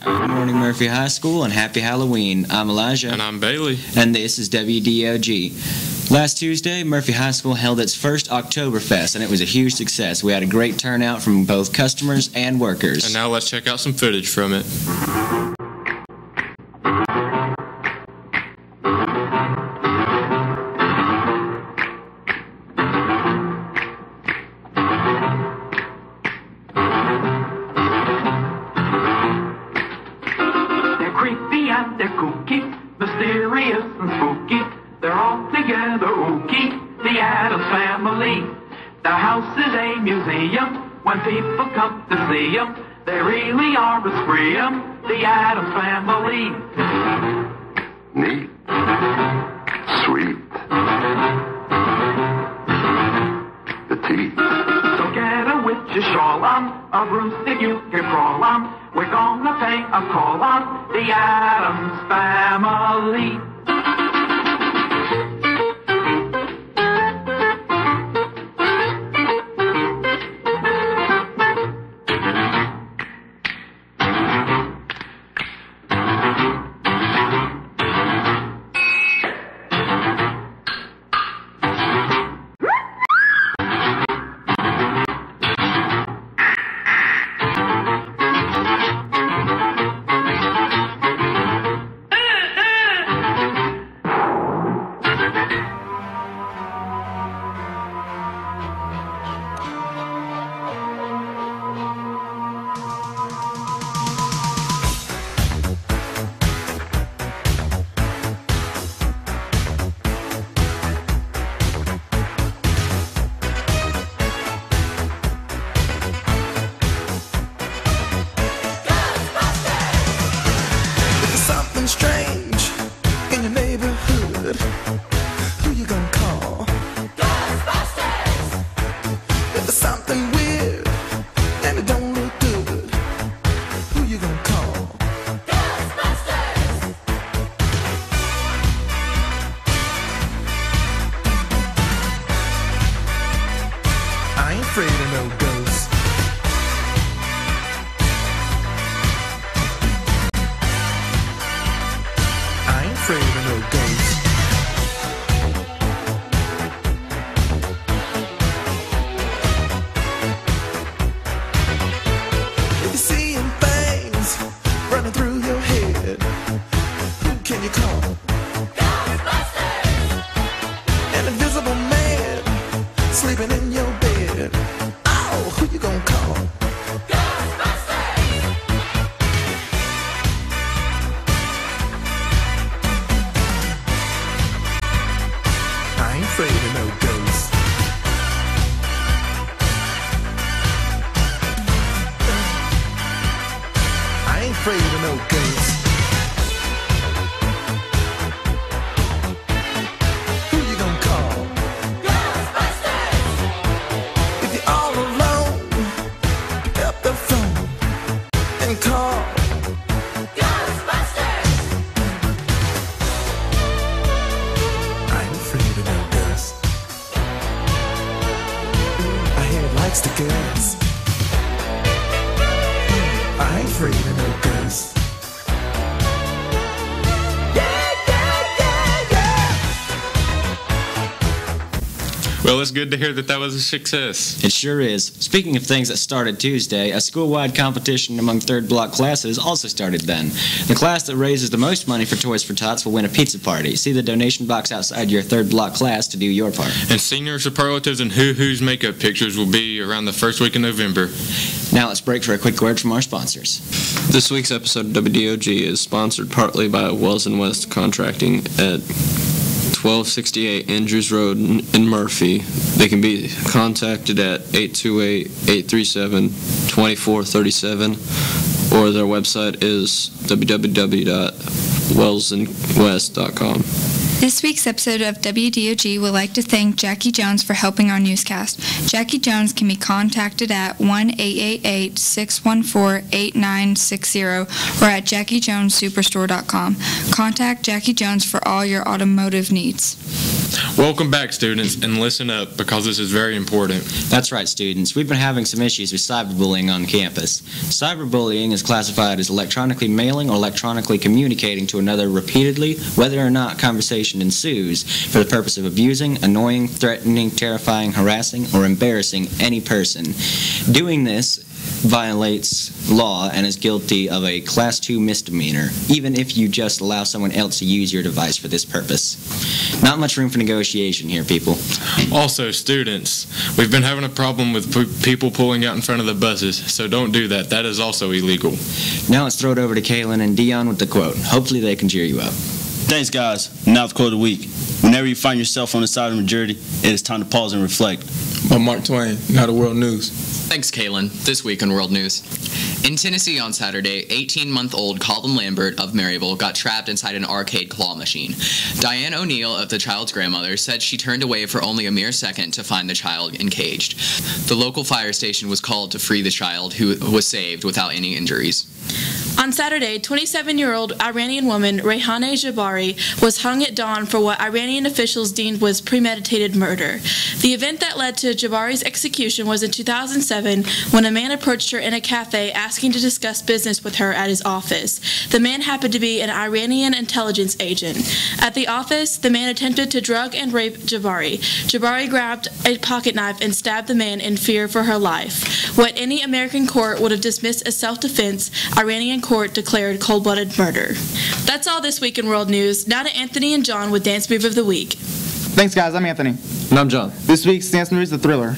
Good morning, Murphy High School, and happy Halloween. I'm Elijah. And I'm Bailey. And this is WDOG. Last Tuesday, Murphy High School held its first OctoberFest, and it was a huge success. We had a great turnout from both customers and workers. And now let's check out some footage from it. They're kooky, mysterious and spooky. They're all together ooky, the Addams Family. Their house is a museum. When people come to see them, they really are a scream, the Addams Family. Neat. Sweet. Petite. So get a witch's shawl on, a broomstick you can crawl on. We're gonna pay a call on the Addams Family. Strange in your neighborhood, who you gonna call? Ghostbusters! If there's something weird and it don't look good, who you gonna call? Ghostbusters! I ain't afraid of no ghosts. Afraid of no ghosts. If you're seeing things running through your head, who can you call? Ghostbusters! An invisible man sleeping in your bed. Oh, who you gonna call? Afraid of no ghosts. I ain't afraid of no ghosts. Who you gonna call? Ghostbusters! If you're all alone, pick up the phone and call Ghostbusters! I ain't afraid of no ghosts. Likes to guess. I ain't afraid of no ghosts. Well, it's good to hear that was a success. It sure is. Speaking of things that started Tuesday, a school-wide competition among third block classes also started then. The class that raises the most money for Toys for Tots will win a pizza party. See the donation box outside your third block class to do your part. And senior superlatives and Who's makeup pictures will be around the first week of November. Now let's break for a quick word from our sponsors. This week's episode of WDOG is sponsored partly by Wells & West Contracting at 1268 Andrews Road in Murphy. They can be contacted at 828-837-2437, or their website is www.wellsandwest.com. This week's episode of WDOG would like to thank Jackie Jones for helping our newscast. Jackie Jones can be contacted at 1-888-614-8960 or at JackieJonesSuperstore.com. Contact Jackie Jones for all your automotive needs. Welcome back, students, and listen up because this is very important. That's right, students. We've been having some issues with cyberbullying on campus. Cyberbullying is classified as electronically mailing or electronically communicating to another repeatedly, whether or not conversation ensues, for the purpose of abusing, annoying, threatening, terrifying, harassing, or embarrassing any person. Doing this violates law and is guilty of a Class 2 misdemeanor, even if you just allow someone else to use your device for this purpose. Not much room for negotiation here, people. Also, students, we've been having a problem with people pulling out in front of the buses, so don't do that. That is also illegal. Now let's throw it over to Kaylin and Dion with the quote. Hopefully they can cheer you up. Thanks, guys. Now the quote of the week. Whenever you find yourself on the side of the majority, it is time to pause and reflect. By Mark Twain, now the world news. Thanks, Kaylin. This week in World News. In Tennessee on Saturday, 18-month-old Colin Lambert of Maryville got trapped inside an arcade claw machine. Diane O'Neill, of the child's grandmother, said she turned away for only a mere second to find the child encaged. The local fire station was called to free the child, who was saved without any injuries. On Saturday, 27-year-old Iranian woman Rehane Jabari was hung at dawn for what Iranian officials deemed was premeditated murder. The event that led to Jabari's execution was in 2007 when a man approached her in a cafe asking to discuss business with her at his office. The man happened to be an Iranian intelligence agent. At the office, the man attempted to drug and rape Jabari. Jabari grabbed a pocket knife and stabbed the man in fear for her life. What any American court would have dismissed as self-defense, Iranian court declared cold-blooded murder. That's all this week in World News. Now to Anthony and John with Dance Move of the Week. Thanks, guys. I'm Anthony. And I'm John. This week's Dance Move is The Thriller.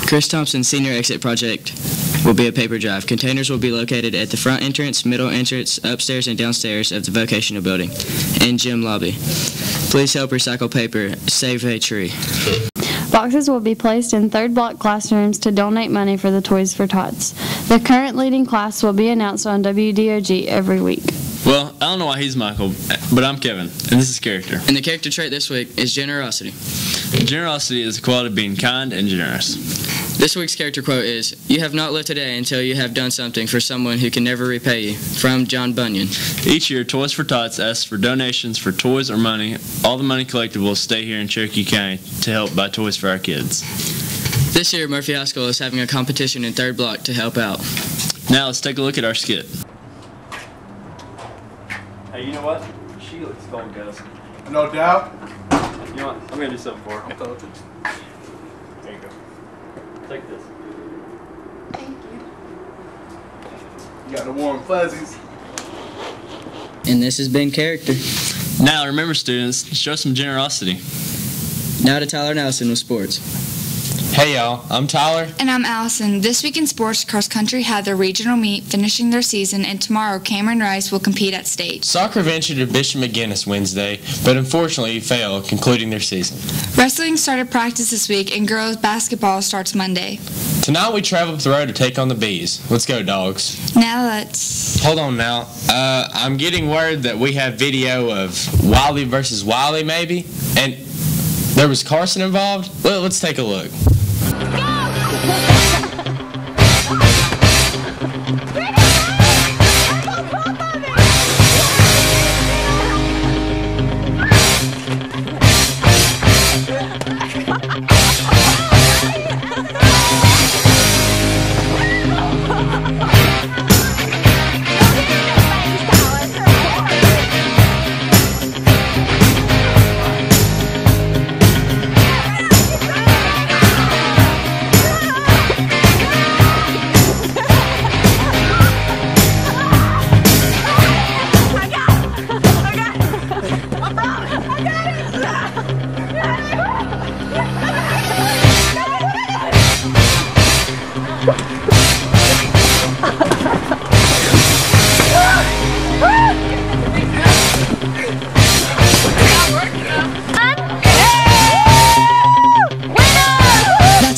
Chris Thompson's senior exit project will be a paper drive. Containers will be located at the front entrance, middle entrance, upstairs, and downstairs of the vocational building and gym lobby. Please help recycle paper. Save a tree. Boxes will be placed in third block classrooms to donate money for the Toys for Tots. The current leading class will be announced on WDOG every week. Well, I don't know why he's Michael, but I'm Kevin, and this is character. And the character trait this week is generosity. Generosity is the quality of being kind and generous. This week's character quote is, "You have not lived today until you have done something for someone who can never repay you," from John Bunyan. Each year, Toys for Tots asks for donations for toys or money. All the money collected will stay here in Cherokee County to help buy toys for our kids. This year, Murphy High School is having a competition in third block to help out. Now let's take a look at our skit. Hey, you know what? She looks cold, guys. No doubt. You know what? I'm gonna do something for her. Okay. There you go. Take this. Thank you. You got the warm fuzzies. And this has been Character. Now remember, students, show some generosity. Now to Tyler Nelson with sports. Hey y'all, I'm Tyler. And I'm Allison. This week in sports, cross country had their regional meet finishing their season, and tomorrow Cameron Rice will compete at state. Soccer ventured to Bishop McGinnis Wednesday, but unfortunately failed, concluding their season. Wrestling started practice this week, and girls basketball starts Monday. Tonight we travel up the road to take on the Bees. Let's go, dogs. Now let's... Hold on now. I'm getting word that we have video of Wiley versus Wiley, maybe? And there was Carson involved? Well, let's take a look.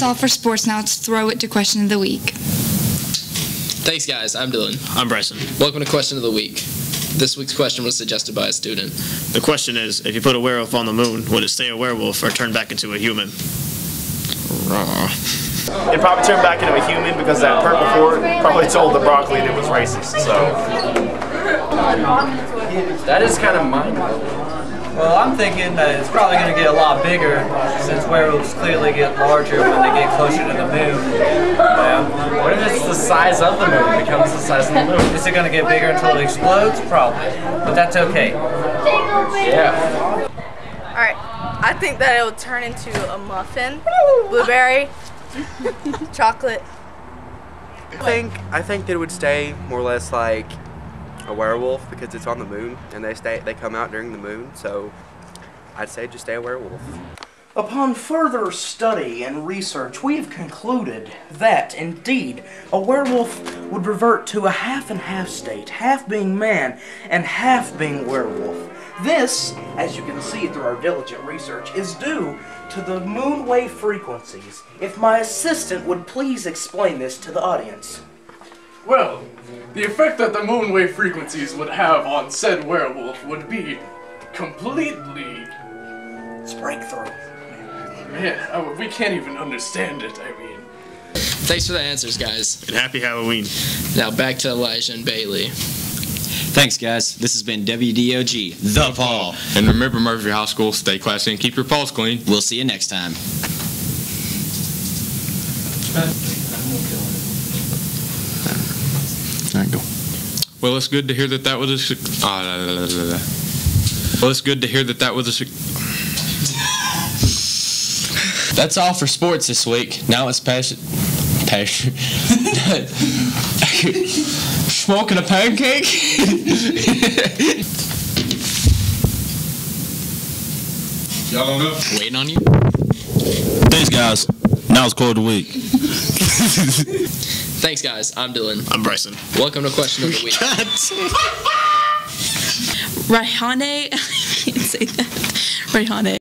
all for sports. Now let's throw it to question of the week. Thanks, guys. I'm Dylan. I'm Bryson. Welcome to Question of the Week. This week's question was suggested by a student. The question is, if you put a werewolf on the moon, would it stay a werewolf or turn back into a human? It probably turned back into a human because that purple fort probably told the broccoli it was racist, so. That is kind of mind-blowing. Well, I'm thinking that it's probably going to get a lot bigger since werewolves clearly get larger when they get closer to the moon. What if it's the size of the moon? It becomes the size of the moon. Is it going to get bigger until it explodes? Probably. But that's okay. Yeah. Alright, I think that it will turn into a muffin, blueberry, chocolate. I think that it would stay more or less like a werewolf because it's on the moon and they come out during the moon, so I'd say just stay a werewolf. Upon further study and research, we have concluded that, indeed, a werewolf would revert to a half and half state, half being man and half being werewolf. This, as you can see through our diligent research, is due to the moon wave frequencies. If my assistant would please explain this to the audience. Well, the effect that the moon wave frequencies would have on said werewolf would be completely... It's breakthrough. Man, we can't even understand it, I mean. Thanks for the answers, guys. And happy Halloween. Now back to Elijah and Bailey. Thanks, guys. This has been WDOG, The Paul. And remember, Murphy High School, stay classy and keep your paws clean. We'll see you next time. Well, it's good to hear that was a... Well, it's good to hear that was a... That's all for sports this week. Now it's passion. Smoking a pancake? Y'all don't know? Waiting on you? Thanks, guys. Now it's quote of the week. Thanks, guys. I'm Dylan. I'm Bryson. Welcome to Question of the Week. Raihane, I can't say that. Raihane.